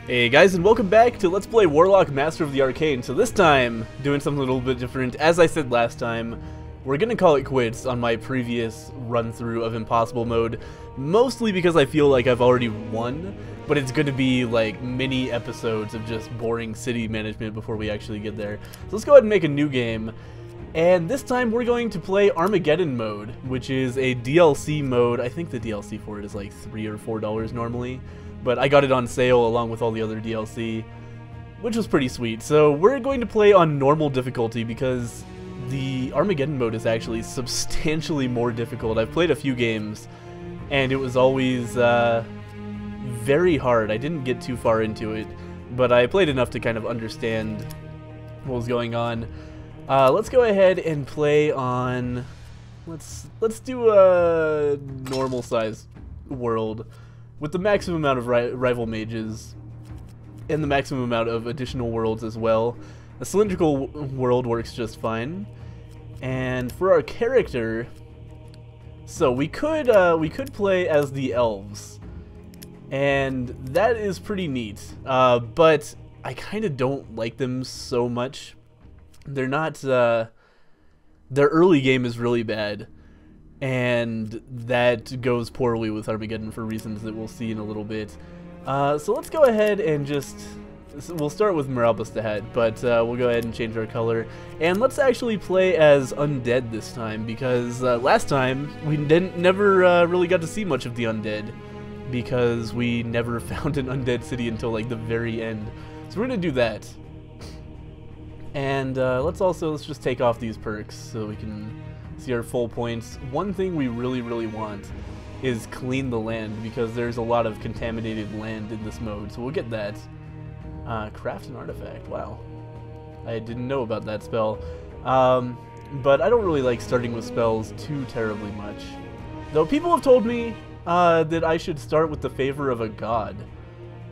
Hey guys, and welcome back to Let's Play Warlock Master of the Arcane. So this time, doing something a little bit different. As I said last time, we're gonna call it quits on my previous run-through of Impossible Mode. Mostly because I feel like I've already won, but it's gonna be like mini episodes of just boring city management before we actually get there. So let's go ahead and make a new game. And this time we're going to play Armageddon mode, which is a DLC mode. I think the DLC for it is like $3 or $4 normally. But I got it on sale along with all the other DLC, which was pretty sweet. So we're going to play on normal difficulty because the Armageddon mode is actually substantially more difficult. I've played a few games, and it was always very hard. I didn't get too far into it, but I played enough to kind of understand what was going on. Let's go ahead and play on... Let's do a normal size world with the maximum amount of rival mages and the maximum amount of additional worlds as well. A cylindrical world works just fine. And for our character, so we could play as the elves, and that is pretty neat. But I kind of don't like them so much. They're not. Their early game is really bad. And that goes poorly with Armageddon for reasons that we'll see in a little bit. So let's go ahead and we'll start with Meralbus the Head, but we'll go ahead and change our color. And let's actually play as undead this time, because last time we never really got to see much of the undead, because we never found an undead city until like the very end. So we're gonna do that. And let's just take off these perks so we can see our full points. One thing we really want is clean the land, because there's a lot of contaminated land in this mode, so we'll get that. Craft an artifact. Wow, I didn't know about that spell. But I don't really like starting with spells too terribly much, though people have told me that I should start with the favor of a god.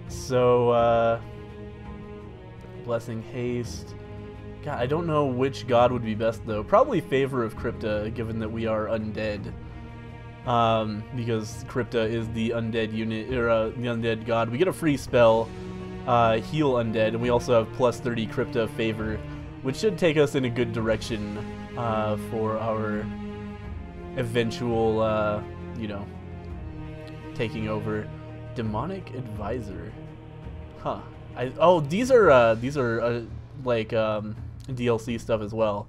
So blessing haste. God, I don't know which god would be best though. Probably Favor of Crypta, given that we are undead. Because Crypta is the undead unit, or the undead god. We get a free spell, Heal Undead, and we also have plus 30 Crypta Favor, which should take us in a good direction for our eventual, you know, taking over. Demonic Advisor. Huh. Oh, these are like DLC stuff as well.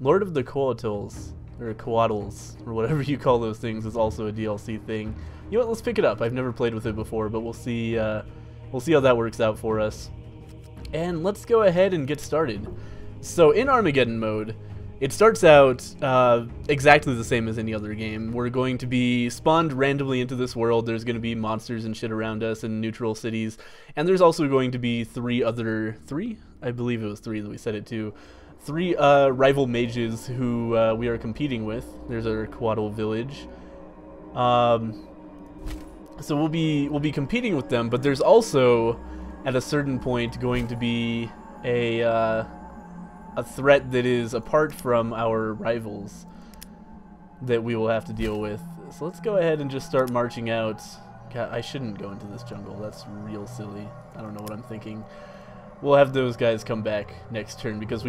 Lord of the Coatls, or Coatls, or whatever you call those things, is also a DLC thing. You know what, let's pick it up. I've never played with it before, but we'll see how that works out for us. And let's go ahead and get started. So in Armageddon mode, it starts out exactly the same as any other game. We're going to be spawned randomly into this world. There's going to be monsters and shit around us and neutral cities. And there's also going to be three? I believe it was three that we set it to. Three rival mages who we are competing with. There's our Coatl village. So we'll be competing with them, but there's also, at a certain point, going to be a threat that is apart from our rivals that we will have to deal with. So let's go ahead and just start marching out. God, I shouldn't go into this jungle. That's real silly. I don't know what I'm thinking. We'll have those guys come back next turn, because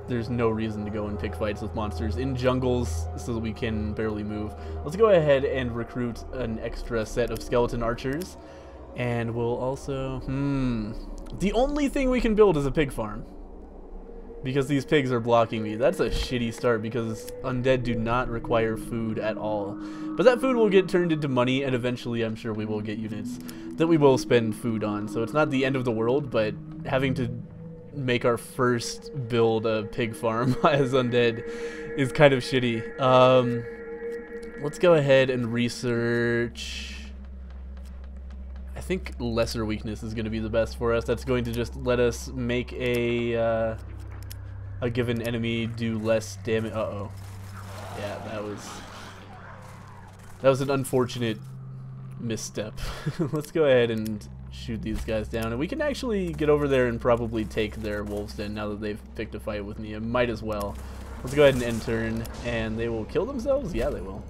there's no reason to go and pick fights with monsters in jungles so that we can barely move. Let's go ahead and recruit an extra set of skeleton archers, and we'll also, the only thing we can build is a pig farm, because these pigs are blocking me. That's a shitty start, because undead do not require food at all. But that food will get turned into money, and eventually I'm sure we will get units that we will spend food on. So it's not the end of the world, but having to make our first build a pig farm as undead is kind of shitty. Let's go ahead and research. I think lesser weakness is going to be the best for us. That's going to just let us make a given enemy do less damage. Uh-oh. Yeah, that was an unfortunate misstep. Let's go ahead and shoot these guys down, and we can actually get over there and probably take their wolves den now that they've picked a fight with me. It might as well. Let's go ahead and end turn, and they will kill themselves? Yeah, they will.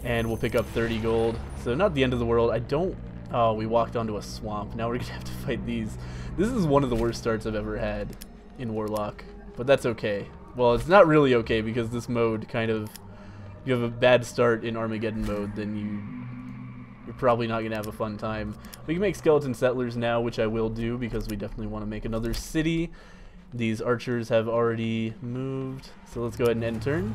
And we'll pick up 30 gold. So not the end of the world. I don't Oh, we walked onto a swamp. Now we're gonna have to fight these. This is one of the worst starts I've ever had in Warlock, but that's okay. Well, it's not really okay because this mode kind of, if you have a bad start in Armageddon mode, then you're probably not gonna have a fun time. We can make skeleton settlers now, which I will do because we definitely want to make another city. These archers have already moved, so let's go ahead and end turn.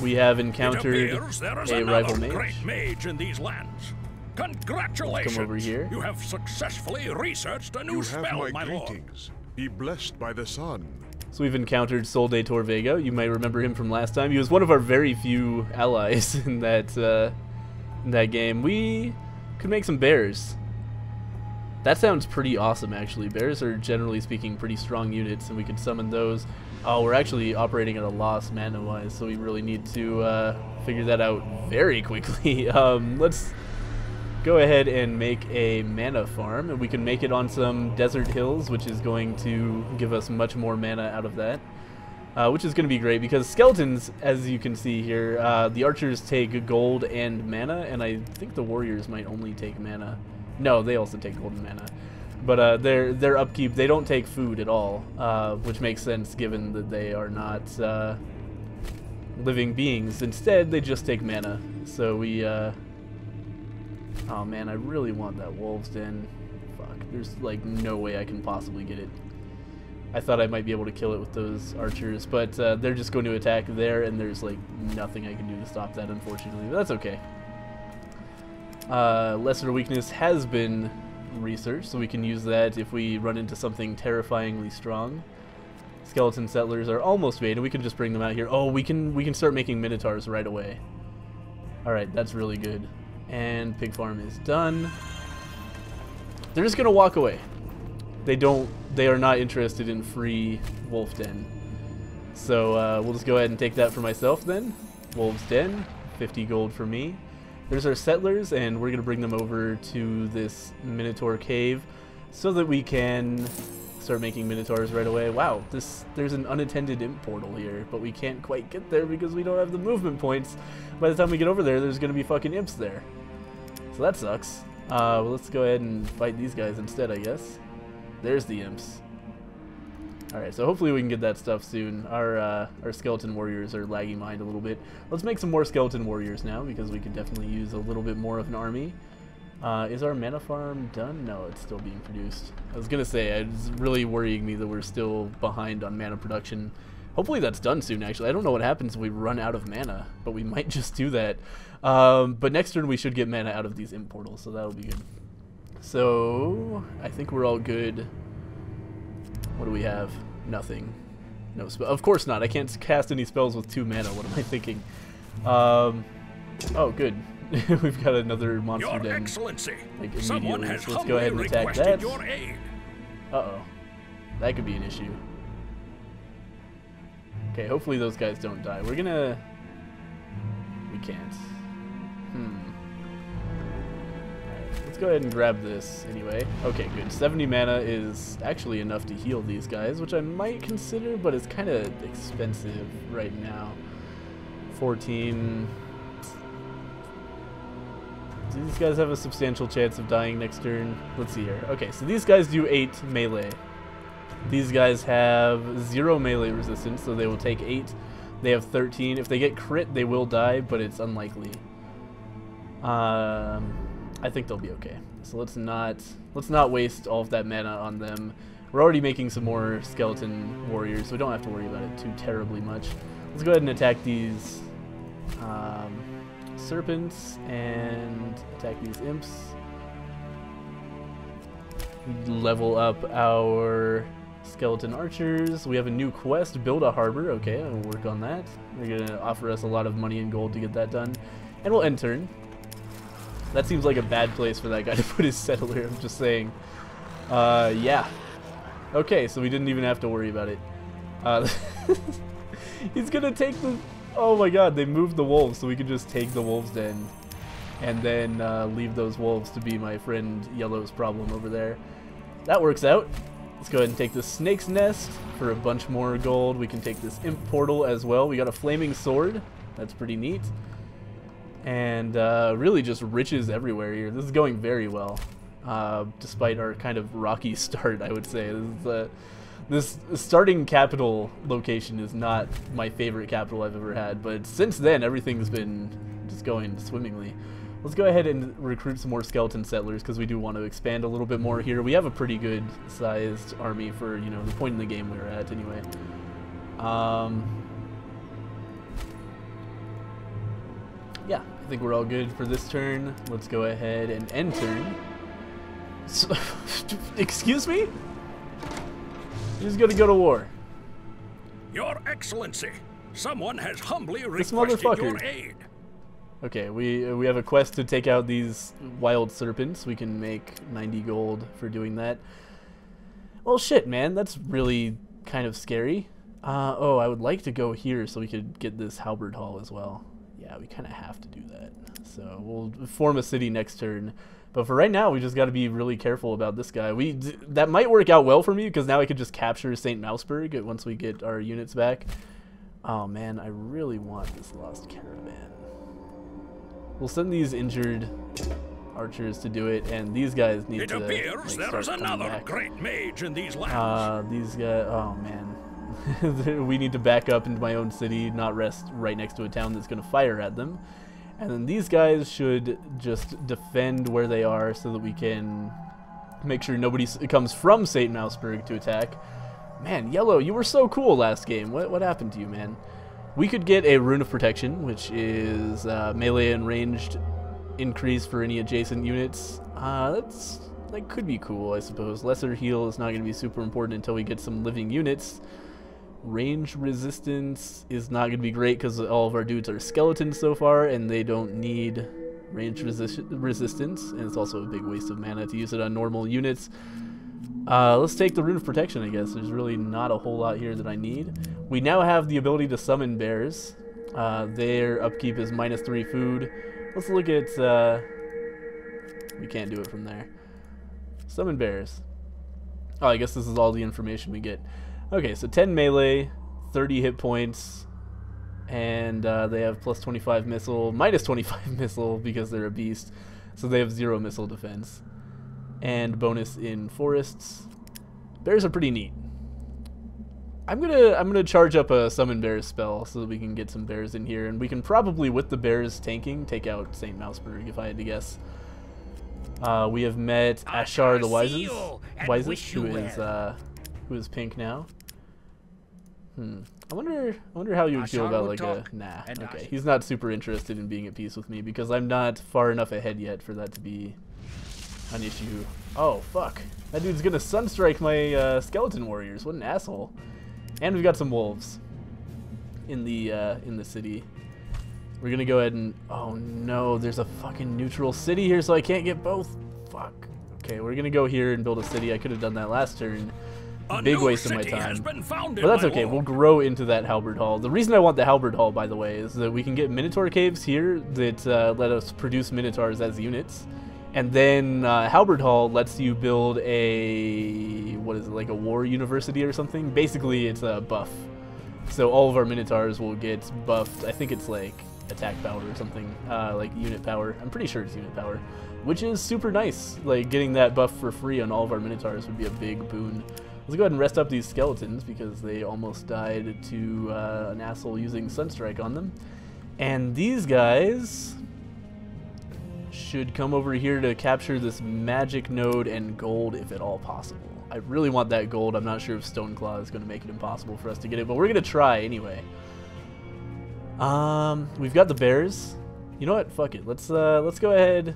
We have encountered a rival mage. Great mage in these lands. Congratulations! Come over here. You have successfully researched a new spell, my lord. Greetings. Be blessed by the sun. So we've encountered Sol de Torvega. You might remember him from last time. He was one of our very few allies in that game. We could make some bears. That sounds pretty awesome, actually. Bears are, generally speaking, pretty strong units, and we can summon those. Oh, we're actually operating at a loss mana-wise, so we really need to figure that out very quickly. Let's go ahead and make a mana farm, and we can make it on some desert hills, which is going to give us much more mana out of that, which is going to be great because skeletons, as you can see here, the archers take gold and mana, and I think the warriors might only take mana. No, they also take gold and mana, but their upkeep, they don't take food at all, which makes sense given that they are not living beings. Instead, they just take mana. So we oh man, I really want that wolves den. Fuck, there's like no way I can possibly get it. I thought I might be able to kill it with those archers, but they're just going to attack there, and there's like nothing I can do to stop that, unfortunately, but that's okay. Lesser weakness has been researched, so we can use that if we run into something terrifyingly strong. Skeleton settlers are almost made, and we can just bring them out here. Oh, we can start making minotaurs right away. Alright, that's really good. And pig farm is done. They're just gonna walk away. They are not interested in free wolf den. So we'll just go ahead and take that for myself then. Wolves den, 50 gold for me. There's our settlers, and we're gonna bring them over to this Minotaur cave so that we can start making minotaurs right away. Wow, there's an unattended imp portal here, but we can't quite get there because we don't have the movement points. By the time we get over there, there's gonna be fucking imps there. So that sucks. Well, let's go ahead and fight these guys instead, I guess. There's the imps. Alright, so hopefully we can get that stuff soon. Our skeleton warriors are lagging behind a little bit. Let's make some more skeleton warriors now, because we could definitely use a little bit more of an army. Is our mana farm done? No, it's still being produced. I was gonna say, it's really worrying me that we're still behind on mana production. Hopefully that's done soon, actually. I don't know what happens if we run out of mana, but we might just do that. But next turn we should get mana out of these imp portals, so that'll be good. So, I think we're all good. What do we have? Nothing. No spell. Of course not. I can't cast any spells with 2 mana. What am I thinking? Oh, good. We've got another monster Your den. Excellency, Like, someone immediately. has So let's go ahead and attack requested that. your aid. Uh-oh. That could be an issue. Okay, hopefully those guys don't die. We're gonna... We can't. Alright, let's go ahead and grab this anyway. Okay, good. 70 mana is actually enough to heal these guys, which I might consider, but it's kind of expensive right now. 14... Do these guys have a substantial chance of dying next turn? Let's see here. Okay, so these guys do 8 melee. These guys have 0 melee resistance, so they will take 8. They have 13. If they get crit, they will die, but it's unlikely. I think they'll be okay. So let's not waste all of that mana on them. We're already making some more skeleton warriors, so we don't have to worry about it too terribly much. Let's go ahead and attack these serpents and attack these imps. Level up our skeleton archers. We have a new quest, build a harbor. Okay, I'll work on that. They're gonna offer us a lot of money and gold to get that done. And we'll end turn. That seems like a bad place for that guy to put his settler, I'm just saying. Yeah. Okay, so we didn't even have to worry about it. He's gonna take the... Oh my god, they moved the wolves, so we can just take the wolves den and then leave those wolves to be my friend Yellow's problem over there. That works out. Let's go ahead and take the snake's nest for a bunch more gold. We can take this imp portal as well. We got a flaming sword. That's pretty neat. And really just riches everywhere here. This is going very well, despite our kind of rocky start, I would say. This starting capital location is not my favorite capital I've ever had, but since then everything's been just going swimmingly. Let's go ahead and recruit some more skeleton settlers because we do want to expand a little bit more here. We have a pretty good sized army for, you know, the point in the game we were at anyway. Yeah, I think we're all good for this turn. Let's go ahead and end turn. So, excuse me? He's gonna go to war. Your Excellency, someone has humbly requested your aid. Okay, we have a quest to take out these wild serpents. We can make 90 gold for doing that. Well, shit, man, that's really kind of scary. Oh, I would like to go here so we could get this halberd hall as well. Yeah, we kind of have to do that. So we'll form a city next turn. But for right now, we just got to be really careful about this guy. That might work out well for me because now I could just capture St. Mouseburg once we get our units back. Oh man, I really want this lost caravan. We'll send these injured archers to do it, and these guys need to. It appears there is another great mage in these lands. These guys. Oh man, we need to back up into my own city, not rest right next to a town that's going to fire at them. And then these guys should just defend where they are so that we can make sure nobody comes from St. Mouseburg to attack. Man, Yellow, you were so cool last game. What happened to you, man? We could get a Rune of Protection, which is melee and ranged increase for any adjacent units. That could be cool, I suppose. Lesser heal is not going to be super important until we get some living units. Range resistance is not going to be great because all of our dudes are skeletons so far, and they don't need range resistance, and it's also a big waste of mana to use it on normal units. Let's take the Rune of Protection, I guess. There's really not a whole lot here that I need. We now have the ability to summon bears. Their upkeep is -3 food. Let's look at... we can't do it from there. Summon bears. Oh, I guess this is all the information we get. Okay, so 10 melee, 30 hit points, and they have +25 missile, -25 missile because they're a beast, so they have 0 missile defense, and bonus in forests. Bears are pretty neat. I'm gonna charge up a summon bears spell so that we can get some bears in here, and we can probably, with the bears tanking, take out St. Mouseburg if I had to guess. We have met Ashar the Wisest, who is pink now. I wonder how you would feel about like a nah. Okay, he's not super interested in being at peace with me because I'm not far enough ahead yet for that to be an issue. Oh fuck, that dude's gonna sunstrike my skeleton warriors. What an asshole! And we've got some wolves in the city. We're gonna go ahead and oh no, there's a fucking neutral city here, so I can't get both. Fuck. Okay, we're gonna go here and build a city. I could have done that last turn. Big waste of my time. But that's okay, we'll grow into that halberd hall. The reason I want the halberd hall, by the way, is that we can get minotaur caves here that let us produce minotaurs as units. And then halberd hall lets you build a, what is it, like a war university or something? Basically, it's a buff. So all of our minotaurs will get buffed. I think it's like attack power or something, like unit power. I'm pretty sure it's unit power, which is super nice. Like getting that buff for free on all of our minotaurs would be a big boon. Let's go ahead and rest up these skeletons because they almost died to an asshole using Sunstrike on them. And these guys should come over here to capture this magic node and gold if at all possible. I really want that gold. I'm not sure if Stoneclaw is going to make it impossible for us to get it, but we're going to try anyway. We've got the bears. You know what? Fuck it. Let's go ahead.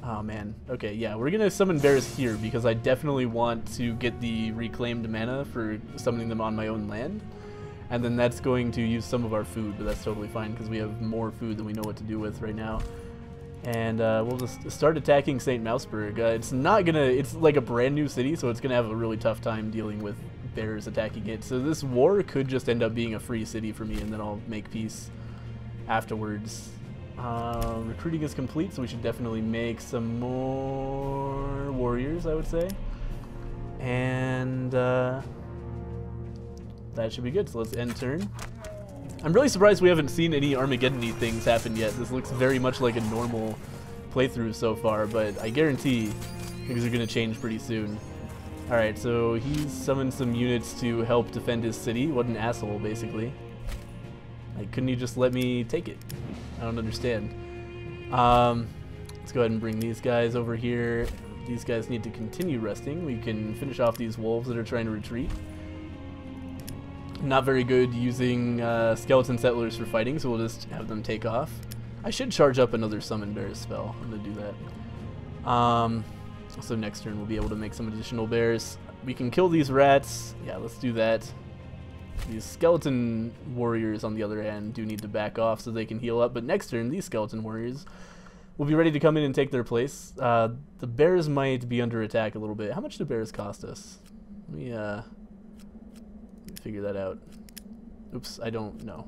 Oh man. Okay, yeah, we're gonna summon bears here because I definitely want to get the reclaimed mana for summoning them on my own land. And then that's going to use some of our food, but that's totally fine because we have more food than we know what to do with right now. And we'll just start attacking St. Mouseburg. It's like a brand new city, so it's gonna have a really tough time dealing with bears attacking it. So this war could just end up being a free city for me, and then I'll make peace afterwards. Recruiting is complete, so we should definitely make some more warriors, I would say. And that should be good, so let's end turn. I'm really surprised we haven't seen any Armageddon-y things happen yet. This looks very much like a normal playthrough so far, but I guarantee things are going to change pretty soon. Alright, so he's summoned some units to help defend his city. What an asshole, basically. Like, couldn't you just let me take it? I don't understand. Let's go ahead and bring these guys over here. These guys need to continue resting. We can finish off these wolves that are trying to retreat. Not very good using skeleton settlers for fighting, so we'll just have them take off. I should charge up another summon bears spell. I'm going to do that. So next turn we'll be able to make some additional bears. We can kill these rats. Yeah, let's do that. These skeleton warriors, on the other hand, do need to back off so they can heal up. But next turn, these skeleton warriors will be ready to come in and take their place. The bears might be under attack a little bit. How much do bears cost us? Let me figure that out. Oops, I don't know.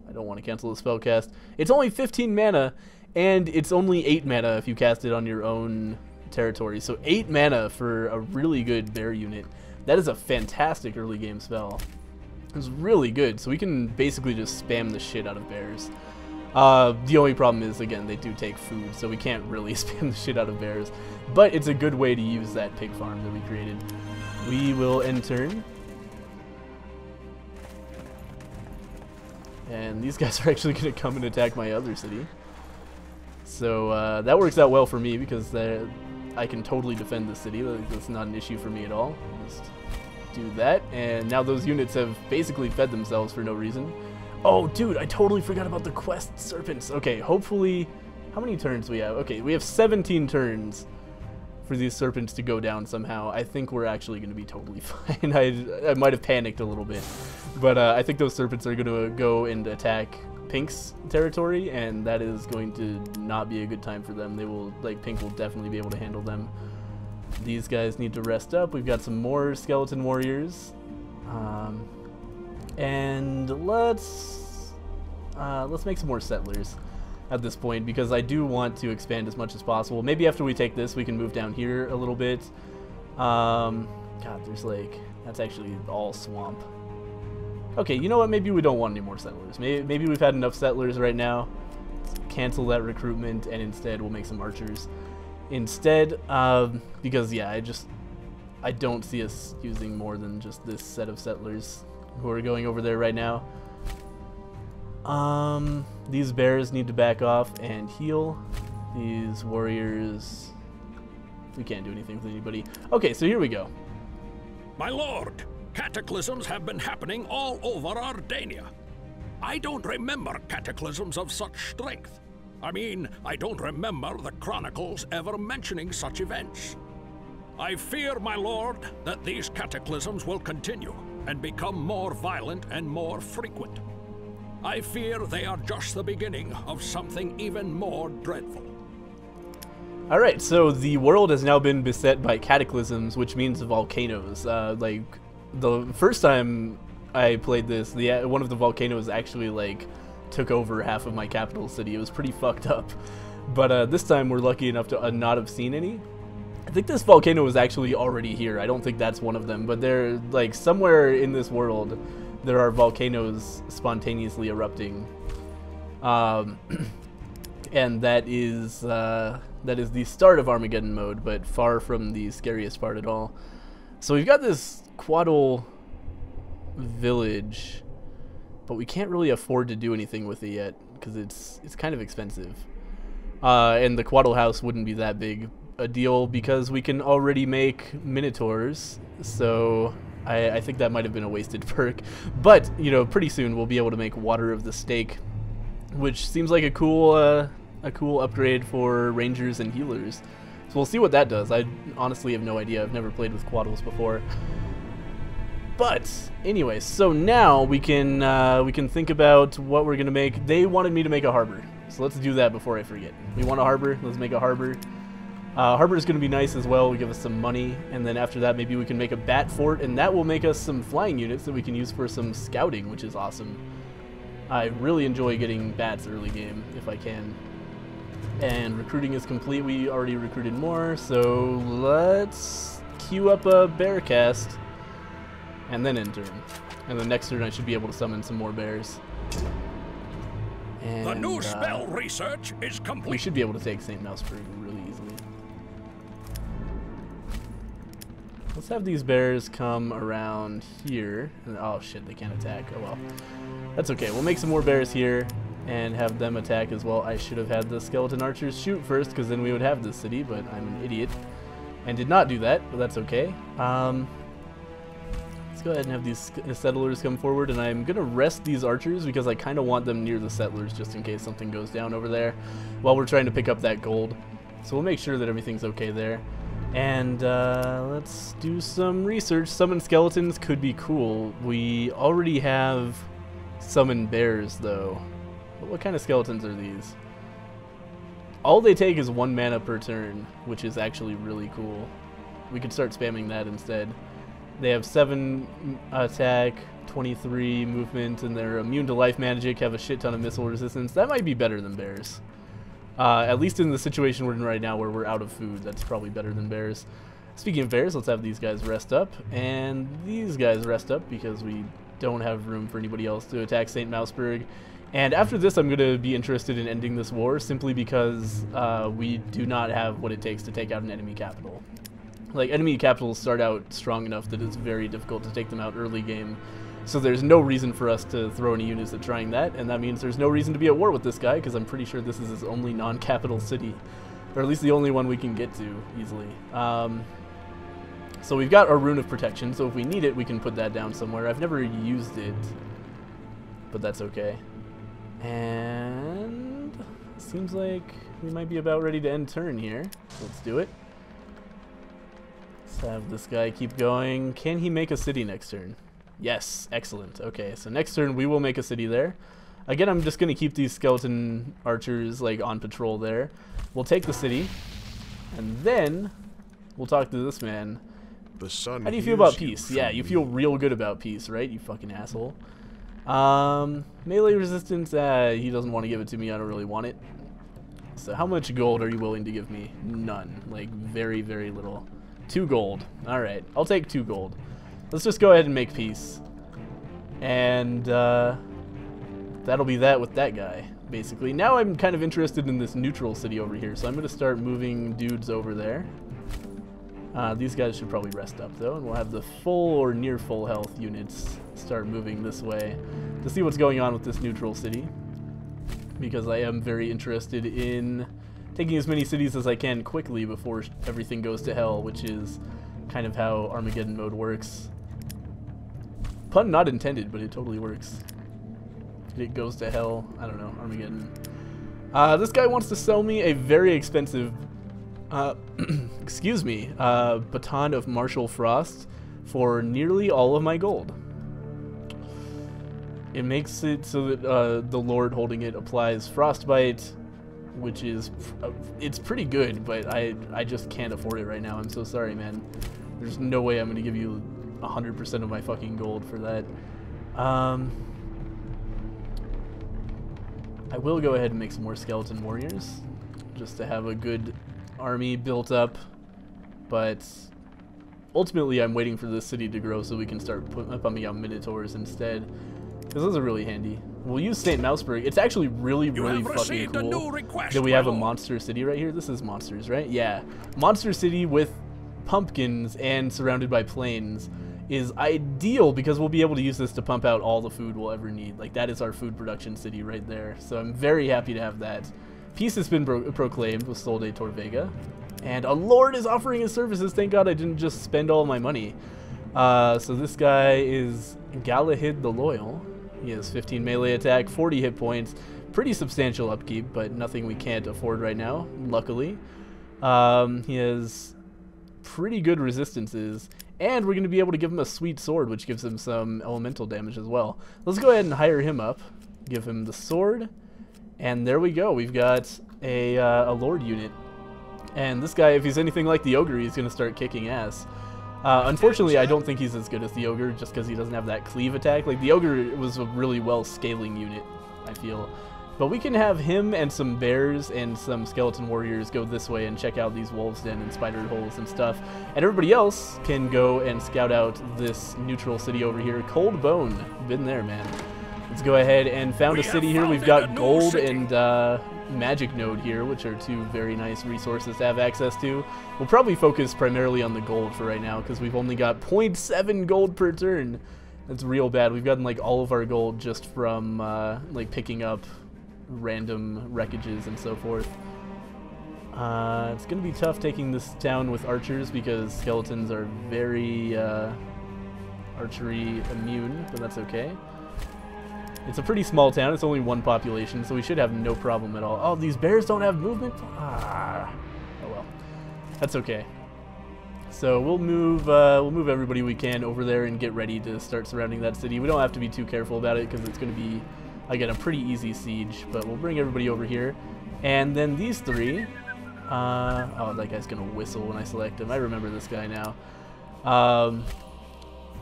I don't want to cancel the spell cast. It's only 15 mana, and it's only 8 mana if you cast it on your own territory. So 8 mana for a really good bear unit. That is a fantastic early game spell. It's really good, so we can basically just spam the shit out of bears. The only problem is, again, they do take food, so we can't really spam the shit out of bears. But it's a good way to use that pig farm that we created. We will end turn. And these guys are actually going to come and attack my other city. So that works out well for me because I can totally defend the city. That's not an issue for me at all. Just do that, and now those units have basically fed themselves for no reason. Oh, dude, I totally forgot about the quest serpents. Okay, hopefully, how many turns do we have? Okay, we have 17 turns for these serpents to go down somehow. I think we're actually going to be totally fine. I might have panicked a little bit, but I think those serpents are going to go and attack Pink's territory, and that is going to not be a good time for them. They will, like, Pink will definitely be able to handle them. These guys need to rest up. We've got some more skeleton warriors, and let's make some more settlers at this point, because I do want to expand as much as possible. Maybe after we take this, we can move down here a little bit. God, there's like, that's actually all swamp. Okay, you know what? Maybe we don't want any more settlers. Maybe we've had enough settlers right now. Let's cancel that recruitment, and instead we'll make some archers. Instead, because yeah, I don't see us using more than just this set of settlers who are going over there right now. These bears need to back off and heal. These warriors, we can't do anything with anybody. Okay, so here we go. My lord, cataclysms have been happening all over Ardania. I don't remember cataclysms of such strength. I mean, I don't remember the chronicles ever mentioning such events. I fear, my lord, that these cataclysms will continue and become more violent and more frequent. I fear they are just the beginning of something even more dreadful. Alright, so the world has now been beset by cataclysms, which means volcanoes. Like, the first time I played this, one of the volcanoes actually, like, took over half of my capital city. It was pretty fucked up. But this time we're lucky enough to not have seen any. I think this volcano is actually already here. I don't think that's one of them, but they're, like, somewhere in this world there are volcanoes spontaneously erupting. And that is the start of Armageddon mode, but far from the scariest part at all. So we've got this Quaddle village, but we can't really afford to do anything with it yet because it's kind of expensive. And the Quaddle house wouldn't be that big a deal because we can already make minotaurs. So I think that might have been a wasted perk. But, you know, pretty soon we'll be able to make Water of the Stake, which seems like a cool upgrade for rangers and healers. So we'll see what that does. I honestly have no idea. I've never played with Quaddles before. But anyway, so now we can think about what we're gonna make. They wanted me to make a harbor, so let's do that before I forget. We want a harbor. Let's make a harbor. Harbor is gonna be nice as well. It'll give us some money, and then after that, maybe we can make a bat fort, and that will make us some flying units that we can use for some scouting, which is awesome. I really enjoy getting bats early game if I can. And recruiting is complete. We already recruited more, so let's queue up a bear cast and then end turn. And the next turn I should be able to summon some more bears. And, the new spell research is complete. We should be able to take St. Mouseburg really easily. Let's have these bears come around here. And, oh shit, they can't attack. Oh well. That's okay. We'll make some more bears here and have them attack as well. I should have had the skeleton archers shoot first, because then we would have this city, but I'm an idiot and did not do that, but that's okay. Let's go ahead and have these settlers come forward, and I'm going to rest these archers because I kind of want them near the settlers just in case something goes down over there while we're trying to pick up that gold. So we'll make sure that everything's okay there. And let's do some research. Summon skeletons could be cool. We already have summon bears, though. But what kind of skeletons are these? All they take is 1 mana per turn, which is actually really cool. We could start spamming that instead. They have 7 attack, 23 movement, and they're immune to life magic, have a shit ton of missile resistance. That might be better than bears. At least in the situation we're in right now where we're out of food, that's probably better than bears. Speaking of bears, let's have these guys rest up, and these guys rest up because we don't have room for anybody else to attack St. Mouseburg. And after this, I'm going to be interested in ending this war simply because we do not have what it takes to take out an enemy capital. Like, enemy capitals start out strong enough that it's very difficult to take them out early game. So there's no reason for us to throw any units at trying that, and that means there's no reason to be at war with this guy, because I'm pretty sure this is his only non-capital city. Or at least the only one we can get to, easily. So we've got our Rune of Protection, so if we need it, we can put that down somewhere. I've never used it, but that's okay. And seems like we might be about ready to end turn here. So let's do it. Let's have this guy keep going. Can he make a city next turn? Yes, excellent. Okay, so next turn we will make a city there. Again, I'm just going to keep these skeleton archers like on patrol there. We'll take the city, and then we'll talk to this man. The sun. How do you feel about peace? Yeah, you feel real good about peace, right? You fucking asshole. Melee resistance, he doesn't want to give it to me. I don't really want it. So how much gold are you willing to give me? None. Like, very, very little. 2 gold. Alright, I'll take 2 gold. Let's just go ahead and make peace. And, that'll be that with that guy, basically. Now I'm kind of interested in this neutral city over here, so I'm going to start moving dudes over there. These guys should probably rest up, though, and we'll have the full or near full health units start moving this way to see what's going on with this neutral city, because I am very interested in taking as many cities as I can quickly before everything goes to hell, which is kind of how Armageddon mode works. Pun not intended, but it totally works. It goes to hell. I don't know, Armageddon. This guy wants to sell me a very expensive excuse me, baton of martial frost for nearly all of my gold. It makes it so that the lord holding it applies frostbite, which is it's pretty good, but I just can't afford it right now. I'm so sorry, man. There's no way I'm gonna give you 100% of my fucking gold for that. I will go ahead and make some more skeleton warriors just to have a good army built up, but ultimately I'm waiting for this city to grow so we can start pumping out minotaurs instead, because those are really handy. We'll use St. Mouseburg. It's actually really fucking cool that we have a monster city right here. This is monsters, right? Yeah. Monster city with pumpkins and surrounded by plains is ideal because we'll be able to use this to pump out all the food we'll ever need. Like, that is our food production city right there. So I'm very happy to have that. Peace has been proclaimed with Sol de Torvega, and a lord is offering his services. Thank God I didn't just spend all my money. So this guy is Galahid the Loyal. He has 15 melee attack, 40 hit points, pretty substantial upkeep, but nothing we can't afford right now, luckily. He has pretty good resistances, and we're going to be able to give him a sweet sword, which gives him some elemental damage as well. Let's go ahead and hire him up, give him the sword. And there we go. We've got a lord unit. And this guy, if he's anything like the ogre, he's going to start kicking ass. Unfortunately, I don't think he's as good as the ogre just because he doesn't have that cleave attack. Like, the ogre was a really well scaling unit, I feel. But we can have him and some bears and some skeleton warriors go this way and check out these wolves' den and spider holes and stuff. And everybody else can go and scout out this neutral city over here. Cold Bone. Been there, man. Let's go ahead and found a city here. We've got gold and magic node here, which are two very nice resources to have access to. We'll probably focus primarily on the gold for right now because we've only got 0.7 gold per turn. That's real bad. We've gotten like all of our gold just from like picking up random wreckages and so forth. It's gonna be tough taking this town with archers because skeletons are very archery immune, but that's okay. It's a pretty small town. It's only one population, so we should have no problem at all. Oh, these bears don't have movement? Ah. Oh well. That's okay. So we'll move everybody we can over there and get ready to start surrounding that city. We don't have to be too careful about it because it's going to be, again, a pretty easy siege. But we'll bring everybody over here. And then these three... oh, that guy's going to whistle when I select him. I remember this guy now.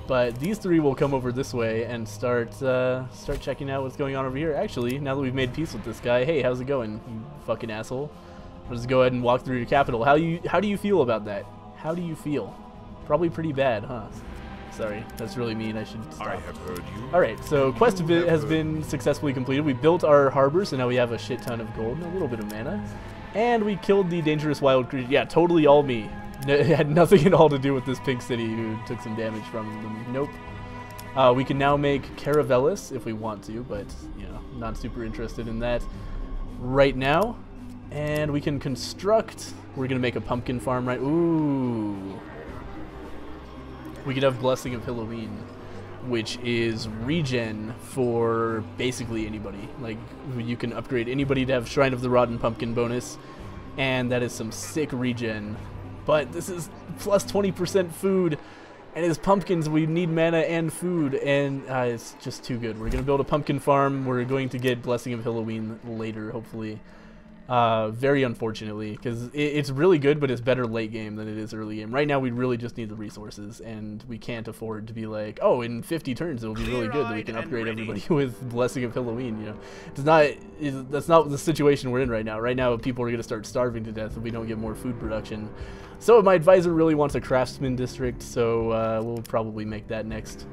But these three will come over this way and start checking out what's going on over here. Actually, now that we've made peace with this guy, hey, how's it going, you fucking asshole? I'll just go ahead and walk through your capital. How do you feel about that? How do you feel? Probably pretty bad, huh? Sorry, that's really mean. I should stop. I have heard you. All right, so quest has been successfully completed. We built our harbor, so now we have a shit ton of gold and a little bit of mana. And we killed the dangerous wild creature. Yeah, totally all me. It had nothing at all to do with this pig city who took some damage from them. Nope. We can now make Caravellis if we want to, but you know, not super interested in that right now. And we can construct. We're gonna make a pumpkin farm, right? Ooh. We could have Blessing of Halloween, which is regen for basically anybody. Like you can upgrade anybody to have Shrine of the Rotten Pumpkin bonus, and that is some sick regen. But this is plus 20% food, and as pumpkins we need mana and food, and it's just too good. We're going to build a pumpkin farm. We're going to get Blessing of Halloween later, hopefully. Very unfortunately, because it's really good, but it's better late game than it is early game. Right now we really just need the resources, and we can't afford to be like, oh, in 50 turns it'll be really good that we can upgrade everybody with Blessing of Halloween. You know, that's not the situation we're in right now. Right now people are going to start starving to death if we don't get more food production. So my advisor really wants a craftsman district, so we'll probably make that next.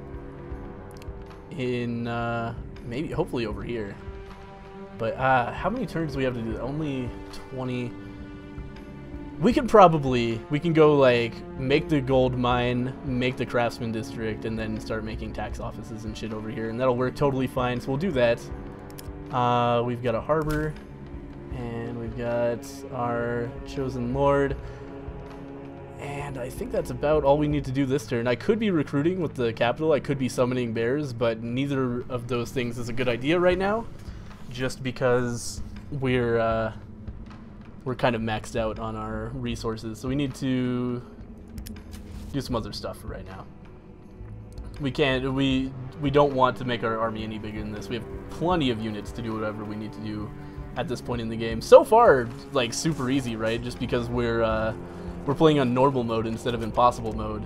In maybe hopefully over here. But how many turns do we have to do? Only 20. We can go like make the gold mine, make the craftsman district, and then start making tax offices and shit over here, and that'll work totally fine. So we'll do that. We've got a harbor, and we've got our chosen lord. And I think that's about all we need to do this turn. I could be recruiting with the capital. I could be summoning bears, but neither of those things is a good idea right now. Just because we're kind of maxed out on our resources, so we need to do some other stuff for right now. We don't want to make our army any bigger than this. We have plenty of units to do whatever we need to do at this point in the game. So far, like super easy, right? Just because we're playing on normal mode instead of impossible mode.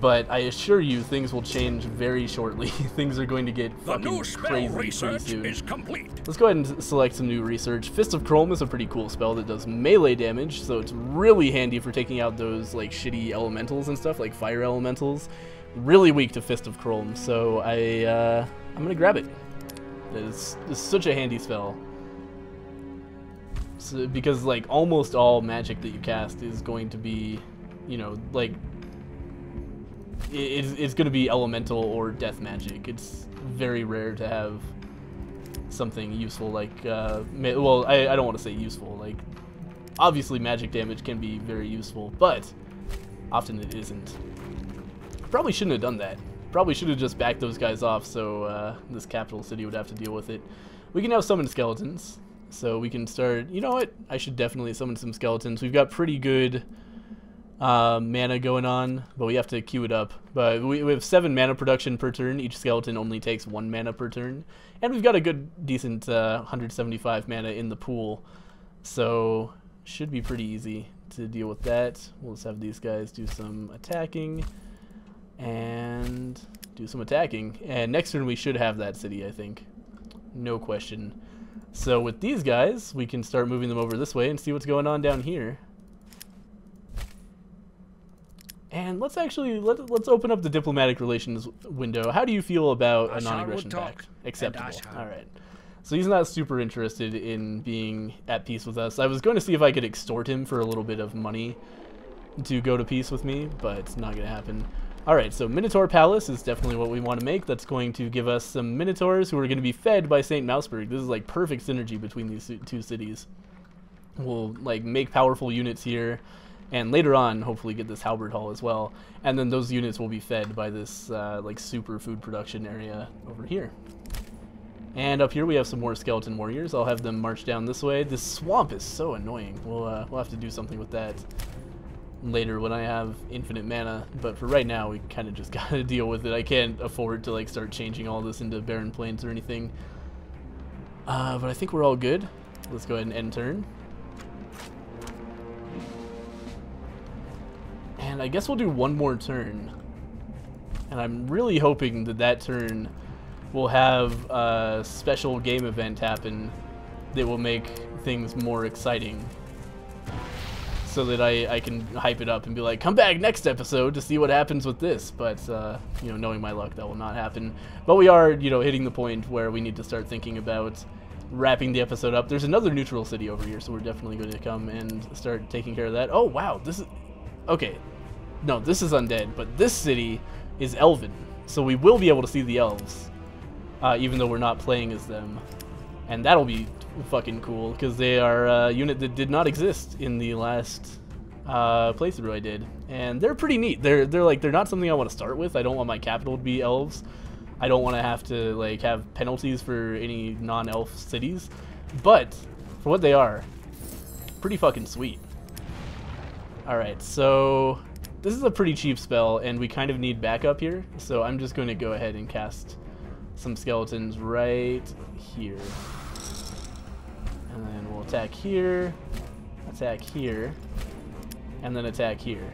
But I assure you, things will change very shortly. Things are going to get fucking crazy pretty soon. Is complete. Let's go ahead and select some new research. Fist of Chrome is a pretty cool spell that does melee damage, so it's really handy for taking out those like shitty elementals and stuff, like fire elementals. Really weak to Fist of Chrome, so I'm gonna grab it. It's such a handy spell. So, because like almost all magic that you cast is going to be, you know, like it's going to be elemental or death magic. It's very rare to have something useful like, well, I don't want to say useful. Like, obviously magic damage can be very useful, but often it isn't. Probably shouldn't have done that. Probably should have just backed those guys off so this capital city would have to deal with it. We can now summon skeletons, so we can start, you know what, I should definitely summon some skeletons. We've got pretty good mana going on, but we have to queue it up. But we have 7 mana production per turn. Each skeleton only takes 1 mana per turn, and we've got a good decent 175 mana in the pool, so should be pretty easy to deal with that. We'll just have these guys do some attacking and do some attacking, and next turn we should have that city, I think, no question. So with these guys, we can start moving them over this way and see what's going on down here. And let's actually, let's open up the diplomatic relations window. How do you feel about a non-aggression pact? Acceptable. All right. So he's not super interested in being at peace with us. I was going to see if I could extort him for a little bit of money to go to peace with me, but it's not going to happen. All right, so Minotaur Palace is definitely what we want to make. That's going to give us some Minotaurs who are going to be fed by St. Mouseburg. This is like perfect synergy between these two cities. We'll like make powerful units here, and later on, hopefully get this Halberd Hall as well. And then those units will be fed by this like super food production area over here. And up here we have some more skeleton warriors. I'll have them march down this way. This swamp is so annoying. We'll have to do something with that later when I have infinite mana, but for right now we kind of just gotta deal with it. I can't afford to like start changing all this into barren plains or anything. But I think we're all good. Let's go ahead and end turn. And I guess we'll do one more turn. And I'm really hoping that that turn will have a special game event happen that will make things more exciting, so that I can hype it up and be like, come back next episode to see what happens with this. But, you know, knowing my luck, that will not happen. But we are, you know, hitting the point where we need to start thinking about wrapping the episode up. There's another neutral city over here, so we're definitely going to come and start taking care of that. Oh, wow, this is... Okay, no, this is undead, but this city is elven, so we will be able to see the elves, even though we're not playing as them. And that'll be fucking cool, because they are a unit that did not exist in the last playthrough I did, and they're pretty neat. They're not something I want to start with. I don't want my capital to be elves. I don't want to have to like have penalties for any non-elf cities, but for what they are, pretty fucking sweet. All right, so this is a pretty cheap spell, and we kind of need backup here, so I'm just going to go ahead and cast some skeletons right here. And then we'll attack here, and then attack here.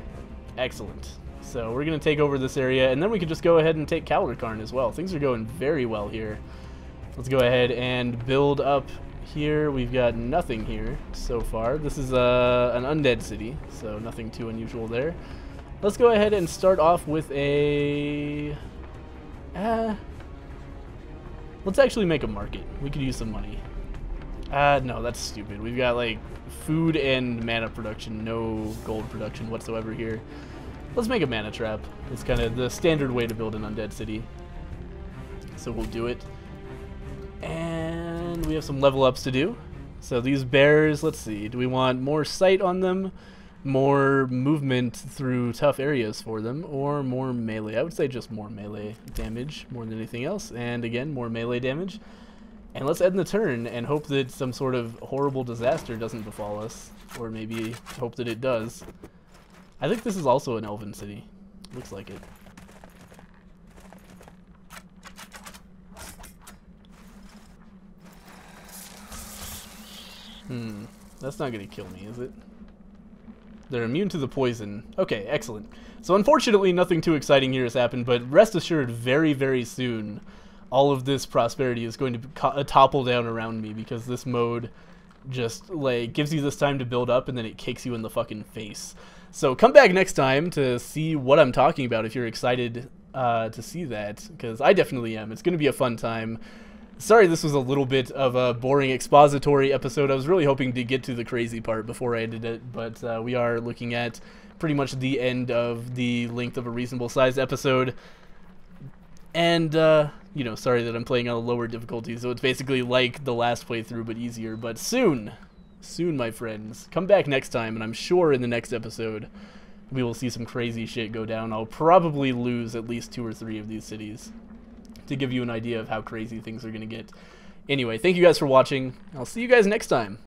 Excellent. So we're going to take over this area, and then we can just go ahead and take Caldercarn as well. Things are going very well here. Let's go ahead and build up here. We've got nothing here so far. This is an undead city, so nothing too unusual there. Let's go ahead and start off with a... let's actually make a market. We could use some money. No, that's stupid. We've got like food and mana production, no gold production whatsoever here. Let's make a mana trap. It's kind of the standard way to build an undead city. So we'll do it. And we have some level ups to do. So these bears, let's see, do we want more sight on them, more movement through tough areas for them, or more melee? I would say just more melee damage more than anything else. And again, more melee damage. And let's end the turn and hope that some sort of horrible disaster doesn't befall us. Or maybe hope that it does. I think this is also an elven city. Looks like it. That's not going to kill me, is it? They're immune to the poison. Okay, excellent. So unfortunately, nothing too exciting here has happened, but rest assured, very, very soon, all of this prosperity is going to topple down around me, because this mode just like gives you this time to build up and then it kicks you in the fucking face. So come back next time to see what I'm talking about if you're excited to see that, because I definitely am. It's going to be a fun time. Sorry this was a little bit of a boring expository episode. I was really hoping to get to the crazy part before I ended it, but we are looking at pretty much the end of the length of a reasonable sized episode. And, you know, sorry that I'm playing on a lower difficulty, so it's basically like the last playthrough, but easier. But soon, my friends, come back next time, and I'm sure in the next episode we will see some crazy shit go down. I'll probably lose at least 2 or 3 of these cities to give you an idea of how crazy things are going to get. Anyway, thank you guys for watching. I'll see you guys next time.